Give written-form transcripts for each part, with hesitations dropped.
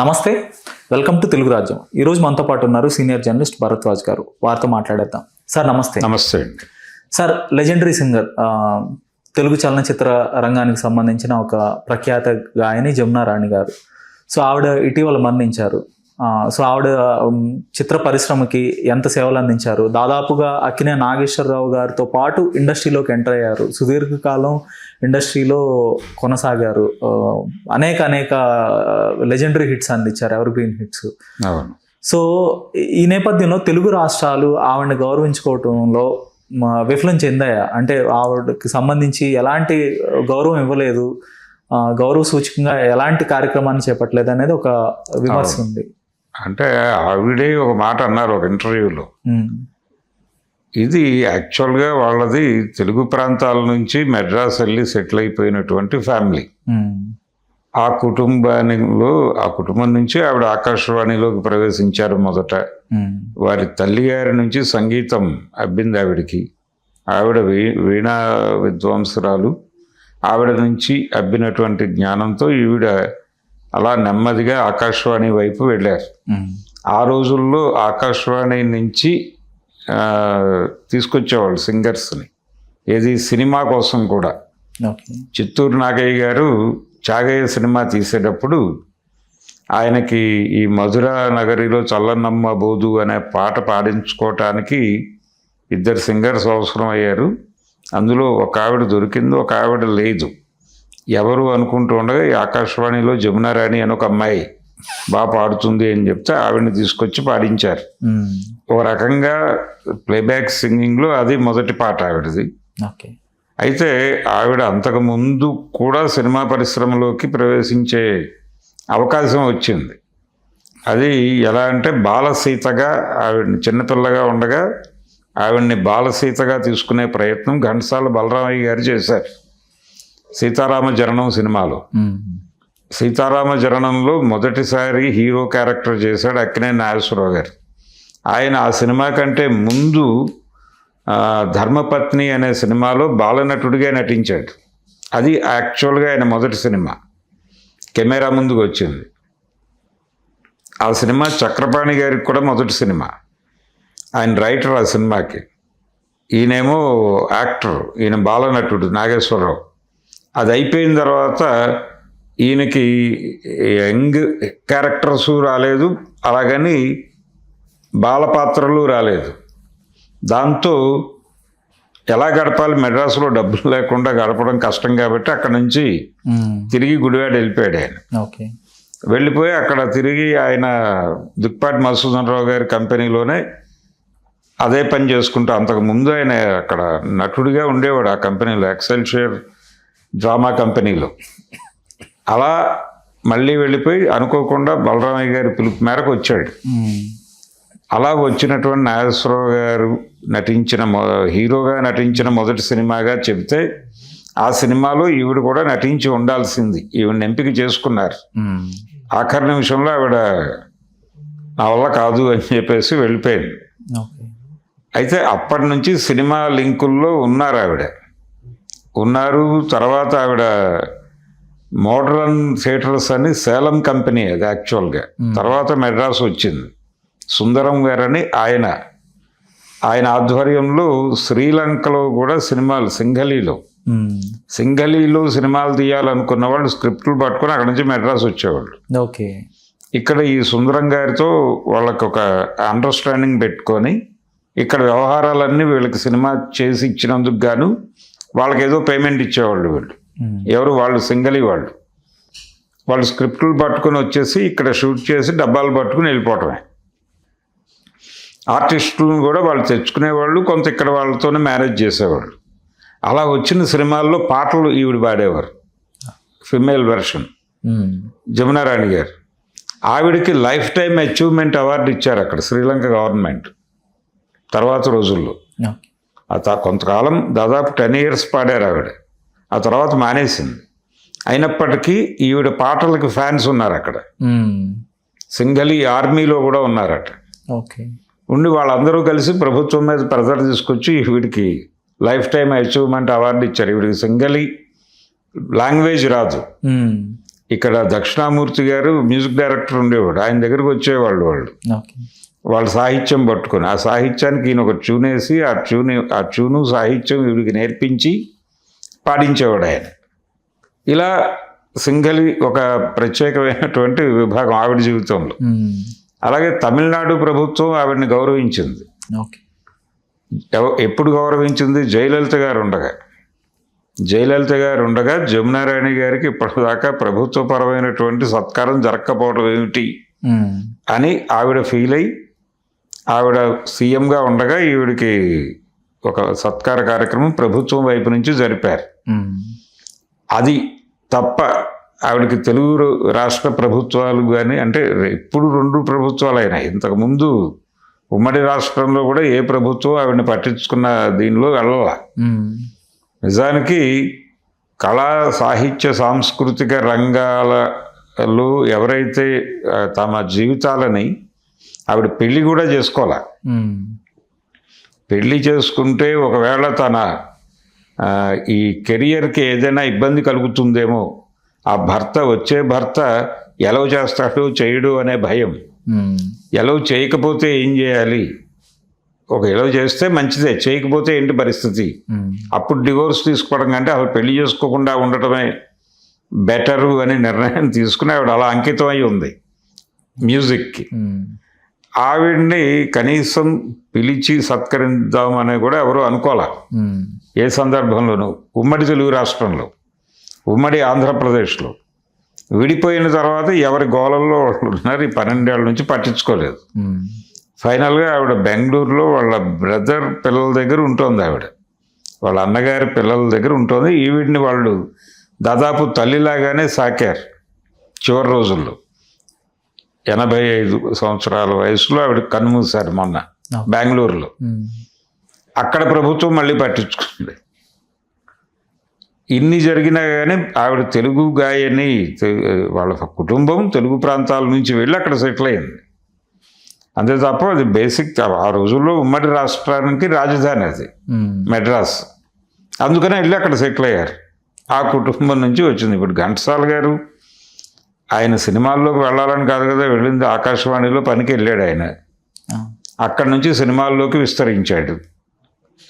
నమస్తే, welcome to Telugu రాజ్యం. ఈరోజు మనతో పాటు ఉన్నారు సీనియర్ జర్నలిస్ట్ భరద్వాజ్ గారు. వారితో మాట్లాడేద్దాం. సార్ నమస్తే. నమస్తే అండి. సార్, లెజెండరీ సింగర్, తెలుగు చలనచిత్ర రంగానికి సంబంధించిన ఒక ప్రఖ్యాత గాయని జమునా రాణి గారు. సో ఆవిడ ఇటీవల మరణించారు. సో ఆవిడ చిత్ర పరిశ్రమకి ఎంత సేవలు అందించారు. దాదాపుగా అక్కినే నాగేశ్వరరావు గారితో పాటు ఇండస్ట్రీలోకి ఎంటర్ అయ్యారు. సుదీర్ఘకాలం ఇండస్ట్రీలో కొనసాగారు. అనేక లెజెండరీ హిట్స్ అందించారు, ఎవర్ గ్రీన్ హిట్స్. సో ఈ నేపథ్యంలో తెలుగు రాష్ట్రాలు ఆవిడని గౌరవించుకోవటంలో విఫలం చెందాయా? అంటే ఆవిడకి సంబంధించి ఎలాంటి గౌరవం ఇవ్వలేదు, గౌరవ సూచకంగా ఎలాంటి కార్యక్రమాన్ని చేపట్టలేదు అనేది ఒక విమర్శ ఉంది. అంటే ఆవిడే ఒక మాట అన్నారు ఒక ఇంటర్వ్యూలో, ఇది యాక్చువల్గా వాళ్ళది తెలుగు ప్రాంతాల నుంచి మెడ్రాస్ వెళ్ళి సెటిల్ అయిపోయినటువంటి ఫ్యామిలీ. ఆ కుటుంబం నుంచి ఆవిడ ఆకాశవాణిలోకి ప్రవేశించారు మొదట. వారి తల్లి గారి నుంచి సంగీతం అబ్బింది ఆవిడికి. ఆవిడ వీణా విద్వాంసురాలు. ఆవిడ నుంచి అబ్బినటువంటి జ్ఞానంతో ఈవిడ అలా నెమ్మదిగా ఆకాశవాణి వైపు వెళ్ళారు. ఆ రోజుల్లో ఆకాశవాణి నుంచి తీసుకొచ్చేవాళ్ళు సింగర్స్ని, ఏది సినిమా కోసం కూడా. చిత్తూరు నాగయ్య గారు చాగయ్య సినిమా తీసేటప్పుడు ఆయనకి ఈ మధుర నగరిలో చల్లనమ్మ బోధు అనే పాట పాడించుకోవటానికి 2 సింగర్స్ అవసరం అయ్యారు. అందులో ఒక ఆవిడ దొరికింది, ఒక ఆవిడ లేదు. ఎవరు అనుకుంటూ ఉండగా ఈ ఆకాశవాణిలో జమునా రాణి అని ఒక అమ్మాయి బాగా పాడుతుంది అని చెప్తే ఆవిడని తీసుకొచ్చి పాడించారు. ఒక రకంగా ప్లేబ్యాక్ సింగింగ్లో అది మొదటి పాట ఆవిడది. అయితే ఆవిడ అంతకుముందు కూడా సినిమా పరిశ్రమలోకి ప్రవేశించే అవకాశం వచ్చింది. అది ఎలా అంటే బాలసీతగా, ఆవిడని చిన్నపిల్లగా ఉండగా ఆవిడ్ని బాలసీతగా తీసుకునే ప్రయత్నం ఘంటసాల బలరామయ్య గారు చేశారు సీతారామ జరణం సినిమాలో. సీతారామ జరణంలో మొదటిసారి హీరో క్యారెక్టర్ చేశాడు అక్కినే నాగేశ్వరరావు గారు. ఆయన ఆ సినిమా కంటే ముందు ధర్మపత్ని అనే సినిమాలో బాలనటుడిగా నటించాడు. అది యాక్చువల్గా ఆయన మొదటి సినిమా, కెమెరా ముందుకు వచ్చింది. ఆ సినిమా చక్రపాణి గారికి కూడా మొదటి సినిమా. ఆయన రైటర్ ఆ సినిమాకి, ఈయనేమో యాక్టర్, ఈయన బాలనటుడు నాగేశ్వరరావు. అది అయిపోయిన తర్వాత ఈయనకి యంగ్ క్యారెక్టర్స్ రాలేదు, అలాగని బాలపాత్రలు రాలేదు. దాంతో ఎలా గడపాలి, మెడ్రాసులో డబ్బులు లేకుండా గడపడం కష్టం కాబట్టి అక్కడ నుంచి తిరిగి గుడివాడ వెళ్ళిపోయాడు ఆయన. వెళ్ళిపోయి అక్కడ తిరిగి ఆయన దుక్పాటి మధుసూదన్ రావు గారి కంపెనీలోనే అదే పని చేసుకుంటూ, అంతకుముందు ఆయన అక్కడ నటుడిగా ఉండేవాడు ఆ కంపెనీలో, ఎక్సెల్షియర్ డ్రామా కంపెనీలో. అలా మళ్ళీ వెళ్ళిపోయి అనుకోకుండా బలరామయ్య గారి పిలుపు మేరకు వచ్చాడు. అలా వచ్చినటువంటి నాగేశ్వరరావు గారు నటించిన హీరోగా నటించిన మొదటి సినిమాగా చెబితే ఆ సినిమాలో ఈవిడ కూడా నటించి ఉండాల్సింది. ఈవిడని ఎంపిక చేసుకున్నారు. ఆఖరి నిమిషంలో ఆవిడ నా వల్ల కాదు అని చెప్పేసి వెళ్ళిపోయింది. అయితే అప్పటి నుంచి సినిమా లింకుల్లో ఉన్నారు. తర్వాత ఆవిడ మోడర్న్ థియేటర్స్ అని సేలం కంపెనీ అది యాక్చువల్గా. తర్వాత మెడ్రాస్ వచ్చింది. సుందరం గారని ఆయన ఆధ్వర్యంలో శ్రీలంకలో కూడా సినిమాలు, సింగలీలో సినిమాలు తీయాలనుకున్న వాళ్ళు స్క్రిప్ట్లు పట్టుకొని అక్కడ నుంచి మెడ్రాస్ వచ్చేవాళ్ళు. ఇక్కడ ఈ సుందరం గారితో వాళ్ళకి ఒక అండర్స్టాండింగ్ పెట్టుకొని ఇక్కడ వ్యవహారాలన్నీ వీళ్ళకి సినిమా చేసి ఇచ్చినందుకు గాను వాళ్ళకి ఏదో పేమెంట్ ఇచ్చేవాళ్ళు. వాళ్ళు సింగలీ వాళ్ళు స్క్రిప్ట్లు పట్టుకొని వచ్చేసి ఇక్కడ షూట్ చేసి డబ్బాలు పట్టుకుని వెళ్ళిపోవటమే. ఆర్టిస్టులను కూడా వాళ్ళు తెచ్చుకునేవాళ్ళు, కొంత ఇక్కడ వాళ్ళతోనే మేనేజ్ చేసేవాళ్ళు. అలా వచ్చిన సినిమాల్లో పాటలు ఈవిడ పాడేవారు. ఫిమేల్ వెర్షన్ జమునా రాణి గారు. ఆవిడకి లైఫ్ టైం అచీవ్మెంట్ అవార్డు ఇచ్చారు అక్కడ శ్రీలంక గవర్నమెంట్ తర్వాత రోజుల్లో. కొంతకాలం దాదాపు 10 years పాడారు ఆవిడ. ఆ తర్వాత మానేసింది. అయినప్పటికీ ఈవిడ పాటలకి ఫ్యాన్స్ ఉన్నారు అక్కడ. సింగలీ ఆర్మీలో కూడా ఉన్నారట. ఉండి వాళ్ళందరూ కలిసి ప్రభుత్వం మీద ప్రెజర్ తీసుకొచ్చి వీడికి లైఫ్ టైం అచీవ్మెంట్ అవార్డు ఇచ్చారు. వీడికి సింగలీ లాంగ్వేజ్ రాదు, ఇక్కడ దక్షిణామూర్తి గారు మ్యూజిక్ డైరెక్టర్ ఉండేవాడు, ఆయన దగ్గరికి వచ్చేవాళ్ళు వాళ్ళు ఓకే. వాళ్ళ సాహిత్యం పట్టుకొని, ఆ సాహిత్యానికి ఈయన ఒక ట్యూన్ వేసి ఆ ట్యూను సాహిత్యం వీడికి నేర్పించి పాడించేవాడు ఆయన. ఇలా సింగలి ఒక ప్రత్యేకమైనటువంటి విభాగం ఆవిడ జీవితంలో. అలాగే తమిళనాడు ప్రభుత్వం ఆవిడని గౌరవించింది. ఓకే. ఎప్పుడు గౌరవించింది? జయలలిత గారు ఉండగా జమునారాణి గారికి ఇప్పటిదాకా ప్రభుత్వపరమైనటువంటి సత్కారం జరగకపోవడం ఏమిటి అని ఆవిడ ఫీల్ అయ్యి, ఆవిడ సీఎంగా ఉండగా ఈవిడికి ఒక సత్కార కార్యక్రమం ప్రభుత్వం వైపు నుంచి జరిపారు. అది తప్ప ఆవిడకి తెలుగు రాష్ట్ర ప్రభుత్వాలు కానీ, అంటే ఇప్పుడు 2 ప్రభుత్వాలు అయినాయి, ఇంతకుముందు ఉమ్మడి రాష్ట్రంలో కూడా ఏ ప్రభుత్వం ఆవిడని పట్టించుకున్న దీనిలో వెళ్ళాల. నిజానికి కళా సాహిత్య సాంస్కృతిక రంగాలలో ఎవరైతే తమ జీవితాలని ఆవిడ పెళ్లి కూడా చేసుకోవాల. పెళ్లి చేసుకుంటే ఒకవేళ తన ఈ కెరియర్కి ఏదైనా ఇబ్బంది కలుగుతుందేమో, ఆ వచ్చే భర్త ఎలవ్ చేస్తాడు చేయడు అనే భయం. ఎలవ్ చేయకపోతే ఏం చేయాలి, ఒక ఎలవ్ చేస్తే మంచిదే, చేయకపోతే ఏంటి పరిస్థితి, అప్పుడు డివోర్స్ తీసుకోవడం కంటే అసలు పెళ్లి చేసుకోకుండా ఉండటమే బెటరు అని నిర్ణయం తీసుకుని ఆవిడ అలా అంకితమై ఉంది మ్యూజిక్కి. ఆవిడ్ని కనీసం పిలిచి సత్కరిద్దామని కూడా ఎవరు అనుకోలే ఏ సందర్భంలోనూ. ఉమ్మడి తెలుగు రాష్ట్రంలో, ఉమ్మడి ఆంధ్రప్రదేశ్లో విడిపోయిన తర్వాత ఎవరి గోళల్లో ఉన్నారు, ఈ 12 ఏళ్ళ నుంచి పట్టించుకోలేదు. ఫైనల్గా ఆవిడ బెంగళూరులో వాళ్ళ బ్రదర్ పిల్లల దగ్గర ఉంటుంది, ఆవిడ వాళ్ళ అన్నగారి పిల్లల దగ్గర ఉంటుంది. ఈవిడిని వాళ్ళు దాదాపు తల్లిలాగానే సాకారు. చివరి రోజుల్లో 85 సంవత్సరాల వయసులో ఆవిడ కన్నుమూశారు మొన్న బెంగళూరులో. అక్కడ ప్రభుత్వం మళ్ళీ పట్టించుకుంది. ఇన్ని జరిగినా కానీ ఆవిడ తెలుగు గాయని, వాళ్ళ కుటుంబం తెలుగు ప్రాంతాల నుంచి వెళ్ళి అక్కడ సెటిల్ అయింది. అంతే తప్ప అది బేసిక్. ఆ రోజుల్లో ఉమ్మడి రాష్ట్రానికి రాజధాని అది మెడ్రాస్, అందుకనే వెళ్ళి అక్కడ సెటిల్ అయ్యారు. ఆ కుటుంబం నుంచి వచ్చింది. ఇప్పుడు ఘంటసాల గారు ఆయన సినిమాల్లోకి వెళ్ళాలని కాదు కదా వెళ్ళింది, ఆకాశవాణిలో పనికి వెళ్ళాడు ఆయన. అక్కడి నుంచి సినిమాల్లోకి విస్తరించాడు.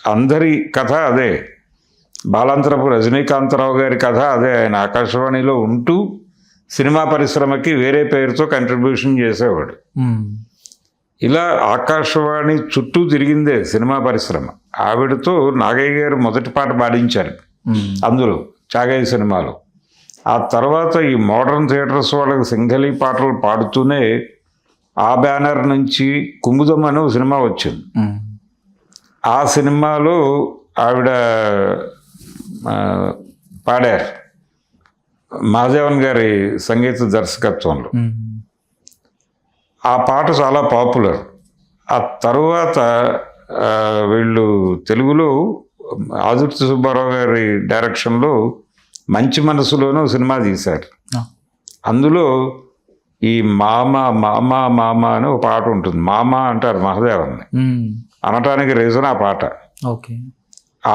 అందరి కథ అదే. బాలాంతరపు రజనీకాంతరావు గారి కథ అదే. ఆయన ఆకాశవాణిలో ఉంటూ సినిమా పరిశ్రమకి వేరే పేరుతో కంట్రిబ్యూషన్ చేసేవాడు. ఇలా ఆకాశవాణి చుట్టూ తిరిగిందే సినిమా పరిశ్రమ. ఆవిడతో నాగయ్య గారు మొదటి పాట పాడించారు అందులో, చాగయ్య సినిమాలో. ఆ తర్వాత ఈ మోడర్న్ థియేటర్స్ వాళ్ళకి సింగలి పాటలు పాడుతూనే ఆ బ్యానర్ నుంచి కుముదం అనే సినిమా వచ్చింది. ఆ సినిమాలో ఆవిడ పాడారు మహాదేవన్ గారి సంగీత దర్శకత్వంలో. ఆ పాట చాలా పాపులర్. ఆ తరువాత వీళ్ళు తెలుగులో ఆదుర్తి సుబ్బారావు గారి డైరెక్షన్లో మంచి మనసులోనూ సినిమా తీశారు. అందులో ఈ మామ మామ మామ అని ఒక పాట ఉంటుంది. మామ అంటారు మహాదేవన్ని, అనటానికి రీజన్ ఆ పాట. ఓకే.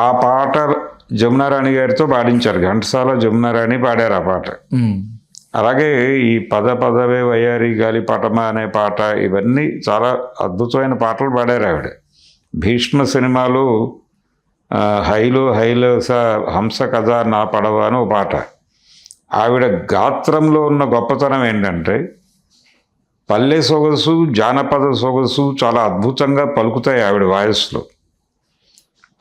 ఆ పాట జమునారాణి గారితో పాడించారు. ఘంటసాల జమునారాణి పాడారు ఆ పాట. అలాగే ఈ పదవే వయ్యారి గాలి పటమ అనే పాట, ఇవన్నీ చాలా అద్భుతమైన పాటలు పాడారు ఆవిడ. భీష్మ సినిమాలో హైలో హంస కథ నా పడవ అని ఒక పాట. ఆవిడ గాత్రంలో ఉన్న గొప్పతనం ఏంటంటే పల్లె సొగసు, జానపద సొగసు చాలా అద్భుతంగా పలుకుతాయి ఆవిడ వాయిస్లో.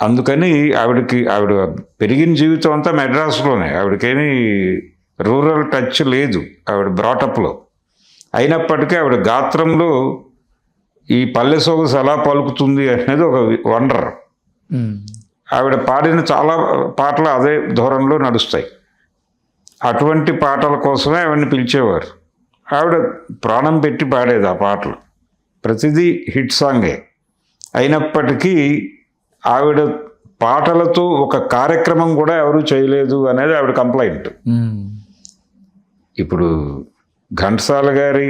అందుకని ఆవిడ పెరిగిన జీవితం అంతా మెడ్రాస్లోనే. ఆవిడకేమీ రూరల్ టచ్ లేదు ఆవిడ బ్రాటప్లో. అయినప్పటికీ ఆవిడ గాత్రంలో ఈ పల్లె సొగసు ఎలా పలుకుతుంది అనేది ఒక వండర్. ఆవిడ పాడిన చాలా పాటలు అదే ధోరణిలో నడుస్తాయి. అటువంటి పాటల కోసమే ఆవిడని పిలిచేవారు. ఆవిడ ప్రాణం పెట్టి పాడేది ఆ పాటలు. ప్రతిదీ హిట్ సాంగే. అయినప్పటికీ ఆవిడ పాటలతో ఒక కార్యక్రమం కూడా ఎవరు చేయలేదు అనేది ఆవిడ కంప్లైంట్. ఇప్పుడు ఘంటసాల గారి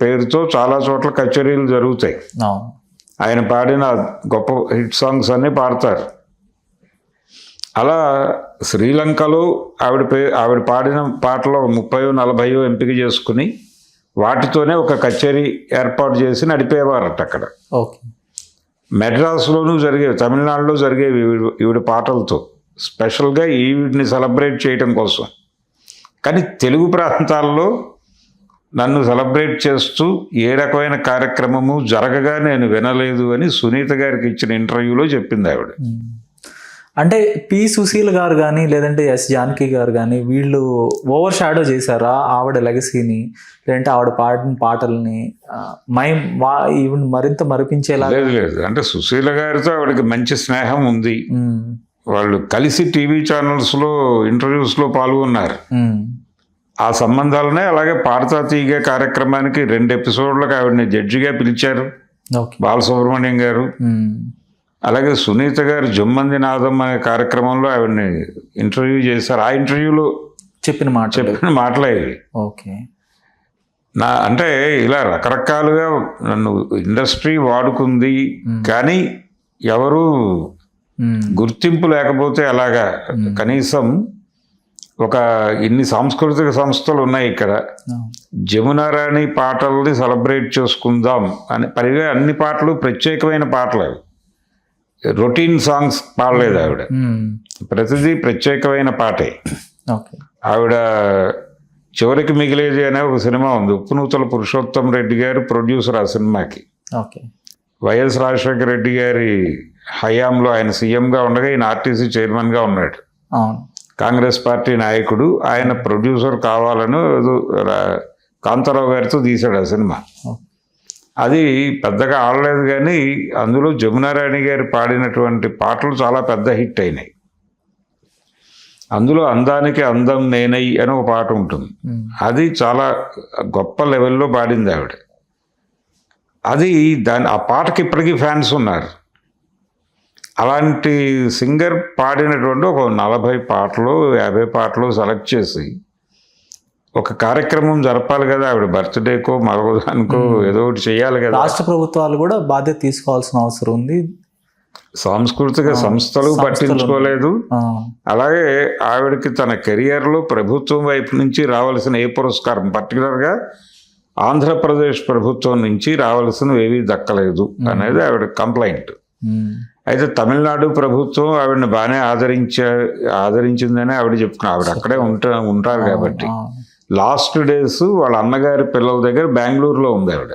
పేరుతో చాలా చోట్ల కచేరీలు జరుగుతాయి. ఆయన పాడిన గొప్ప హిట్ సాంగ్స్ అన్నీ పాడతారు. అలా శ్రీలంకలో ఆవిడ పాడిన పాటలో 30-40 ఎంపిక చేసుకుని వాటితోనే ఒక కచేరీ ఏర్పాటు చేసి నడిపేవారట అక్కడ. ఓకే. మెడ్రాస్లోనూ జరిగేవి, తమిళనాడులో జరిగేవి ఈవిడ పాటలతో, స్పెషల్గా ఈవిడిని సెలబ్రేట్ చేయడం కోసం. కానీ తెలుగు ప్రాంతాల్లో నన్ను సెలబ్రేట్ చేస్తూ ఏ రకమైన కార్యక్రమము జరగగా నేను వినలేదు అని సునీత గారికి ఇచ్చిన ఇంటర్వ్యూలో చెప్పింది ఆవిడ. అంటే పి సుశీల్ గారు కానీ లేదంటే ఎస్ జానకి గారు కానీ వీళ్ళు ఓవర్ షాడో చేశారా ఆవిడ లెగసీని, లేదంటే ఆవిడ పాడిన పాటల్ని ఈవిడ మరింత మరిపించేలా? లేదు, అంటే సుశీల గారితో ఆవిడకి మంచి స్నేహం ఉంది. వాళ్ళు కలిసి టీవీ ఛానల్స్లో ఇంటర్వ్యూస్లో పాల్గొన్నారు. ఆ సంబంధాలనే అలాగే పాడతా తీగే కార్యక్రమానికి 2 ఎపిసోడ్లకు ఆవిడని జడ్జిగా పిలిచారు బాలసుబ్రహ్మణ్యం గారు. అలాగే సునీత గారు జమ్మంది నాదం అనే కార్యక్రమంలో ఆవిడని ఇంటర్వ్యూ చేశారు. ఆ ఇంటర్వ్యూలో చెప్పిన మాటలే ఇవి. ఓకే. అంటే ఇలా రకరకాలుగా నన్ను ఇండస్ట్రీ వాడుకుంది, కానీ ఎవరు గుర్తింపు లేకపోతే అలాగా కనీసం ఒక ఇన్ని సాంస్కృతిక సంస్థలు ఉన్నాయి ఇక్కడ, జమునారాణి పాటల్ని సెలబ్రేట్ చేసుకుందాం అని పైగా అన్ని పాటలు ప్రత్యేకమైన పాటలు, అవి రొటీన్ సాంగ్స్ పాడలేదు ఆవిడ, ప్రతిదీ ప్రత్యేకమైన పాటే. ఆవిడ చివరికి మిగిలేది అనే ఒక సినిమా ఉంది, ఉప్పునూతల పురుషోత్తం రెడ్డి గారు ప్రొడ్యూసర్ ఆ సినిమాకి. వైఎస్ రాజశేఖర రెడ్డి గారి హయాంలో ఆయన సీఎంగా ఉండగా ఈయన ఆర్టీసీ చైర్మన్గా ఉన్నాడు, కాంగ్రెస్ పార్టీ నాయకుడు. ఆయన ప్రొడ్యూసర్ కావాలని కాంతారావు గారితో తీశాడు ఆ సినిమా. అది పెద్దగా ఆడలేదు, కానీ అందులో జమునారాణి గారు పాడినటువంటి పాటలు చాలా పెద్ద హిట్ అయినాయి. అందులో అందానికి అందం నేనై అని ఒక పాట ఉంటుంది, అది చాలా గొప్ప లెవెల్లో పాడింది ఆవిడ. అది ఆ పాటకి ఇప్పటికీ ఫ్యాన్స్ ఉన్నారు. అలాంటి సింగర్ పాడినటువంటి ఒక 40 పాటలు 50 పాటలు సెలెక్ట్ చేసి ఒక కార్యక్రమం జరపాలి కదా. ఆవిడ బర్త్డేకో మరొకదానికో ఏదో ఒకటి చేయాలి కదా. రాష్ట్ర ప్రభుత్వాలు కూడా బాధ్యత తీసుకోవాల్సిన అవసరం ఉంది. సాంస్కృతిక సంస్థలు పట్టించుకోలేదు. అలాగే ఆవిడకి తన కెరియర్లో ప్రభుత్వం వైపు నుంచి రావాల్సిన ఏ పురస్కారం, పర్టికులర్గా ఆంధ్రప్రదేశ్ ప్రభుత్వం నుంచి రావాల్సినవి ఏవీ దక్కలేదు అనేది ఆవిడ కంప్లైంట్. అయితే తమిళనాడు ప్రభుత్వం ఆవిడని బాగానే ఆదరించిందని ఆవిడ చెప్పుకున్నా. ఆవిడ అక్కడే ఉంటారు కాబట్టి లాస్ట్ డేస్ వాళ్ళ అన్నగారి పిల్లల దగ్గర బెంగళూరులో ఉంది ఆవిడ.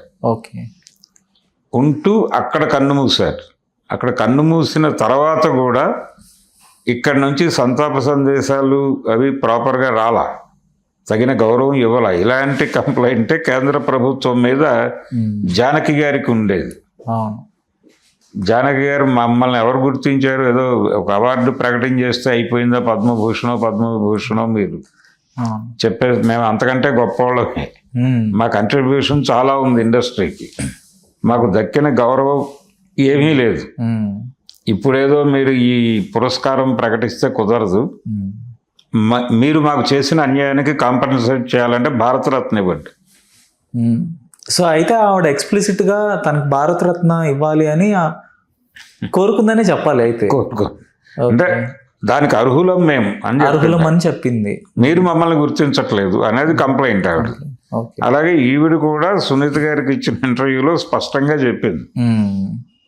ఉంటూ అక్కడ కన్ను మూశారు. అక్కడ కన్ను మూసిన తర్వాత కూడా ఇక్కడ నుంచి సంతాప సందేశాలు అవి ప్రాపర్గా రాలా, తగిన గౌరవం ఇవ్వాల. ఇలాంటి కంప్లైంటే కేంద్ర ప్రభుత్వం మీద జానకి గారికి ఉండేది. జానకి గారు మమ్మల్ని ఎవరు గుర్తించారు, ఏదో ఒక అవార్డు ప్రకటన చేస్తే అయిపోయిందా, పద్మభూషణో మీరు చెప్పేది, మేము అంతకంటే గొప్పవాళ్ళమే, మా కంట్రిబ్యూషన్ చాలా ఉంది ఇండస్ట్రీకి, మాకు దక్కిన గౌరవం ఏమీ లేదు. ఇప్పుడేదో మీరు ఈ పురస్కారం ప్రకటిస్తే కుదరదు, మీరు మాకు చేసిన అన్యాయానికి కాంపన్సేట్ చేయాలంటే భారతరత్న ఇవ్వండి. సో అయితే ఆవిడ ఎక్స్ప్లిసిట్గా తనకు భారతరత్న ఇవ్వాలి అని కోరుకుందనే చెప్పాలి. అయితే అంటే దానికి అర్హులం మేము అని చెప్పింది, మీరు మమ్మల్ని గుర్తించట్లేదు అనేది కంప్లైంట్ ఆవిడ. అలాగే ఈవిడ కూడా సునీత గారికి ఇచ్చిన ఇంటర్వ్యూలో స్పష్టంగా చెప్పింది,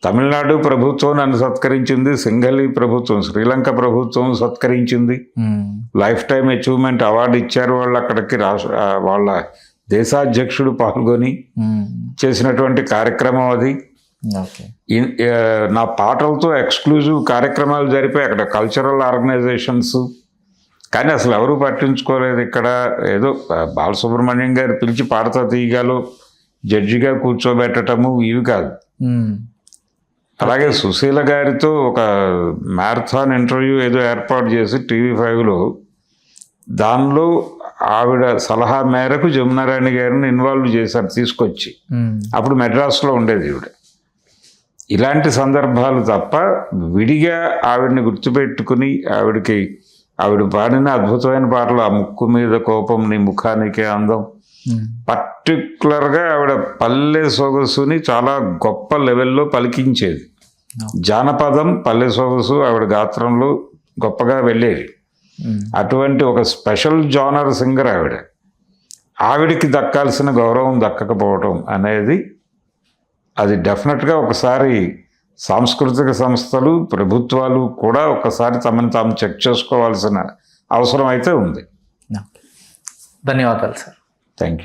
తమిళనాడు ప్రభుత్వం నన్ను సత్కరించింది, సింగళి ప్రభుత్వం శ్రీలంక ప్రభుత్వం సత్కరించింది, లైఫ్ టైం అచీవ్మెంట్ అవార్డు ఇచ్చారు వాళ్ళు. అక్కడికి వాళ్ళ దేశాధ్యక్షుడు పాల్గొని చేసినటువంటి కార్యక్రమం అది. నా పాటలతో ఎక్స్క్లూజివ్ కార్యక్రమాలు జరిపాయి అక్కడ కల్చరల్ ఆర్గనైజేషన్స్, కానీ అసలు ఎవరూ పట్టించుకోలేదు. ఇక్కడ ఏదో బాలసుబ్రహ్మణ్యం గారు పిలిచి పాడతా తీయగాలో జడ్జిగా కూర్చోబెట్టడము ఇవి కాదు. అలాగే సుశీల గారితో ఒక మ్యారథాన్ ఇంటర్వ్యూ ఏదో ఏర్పాటు చేసి TV5లో, దానిలో ఆవిడ సలహా మేరకు జమునారాణి గారిని ఇన్వాల్వ్ చేశారు తీసుకొచ్చి. అప్పుడు మెడ్రాస్లో ఉండేది ఈవిడ. ఇలాంటి సందర్భాలు తప్ప విడిగా ఆవిడని గుర్తుపెట్టుకుని ఆవిడ పాడిన అద్భుతమైన పాటలు, ఆ ముక్కు మీద కోపం నీ ముఖానికే అందం, పర్టికులర్గా ఆవిడ పల్లె సొగసుని చాలా గొప్ప లెవెల్లో పలికించేది. జానపదం, పల్లె సొగసు ఆవిడ గాత్రంలో గొప్పగా వెళ్ళేవి. మ్మ్. అటువంటి ఒక స్పెషల్ జానర్ సింగర్ ఆవిడికి దక్కాల్సిన గౌరవం దక్కకపోవటం అనేది అది డెఫినెట్గా ఒకసారి సాంస్కృతిక సంస్థలు ప్రభుత్వాలు కూడా ఒకసారి తమను తాము చెక్ చేసుకోవాల్సిన అవసరం అయితే ఉంది. ధన్యవాదాలు సార్. Thank you.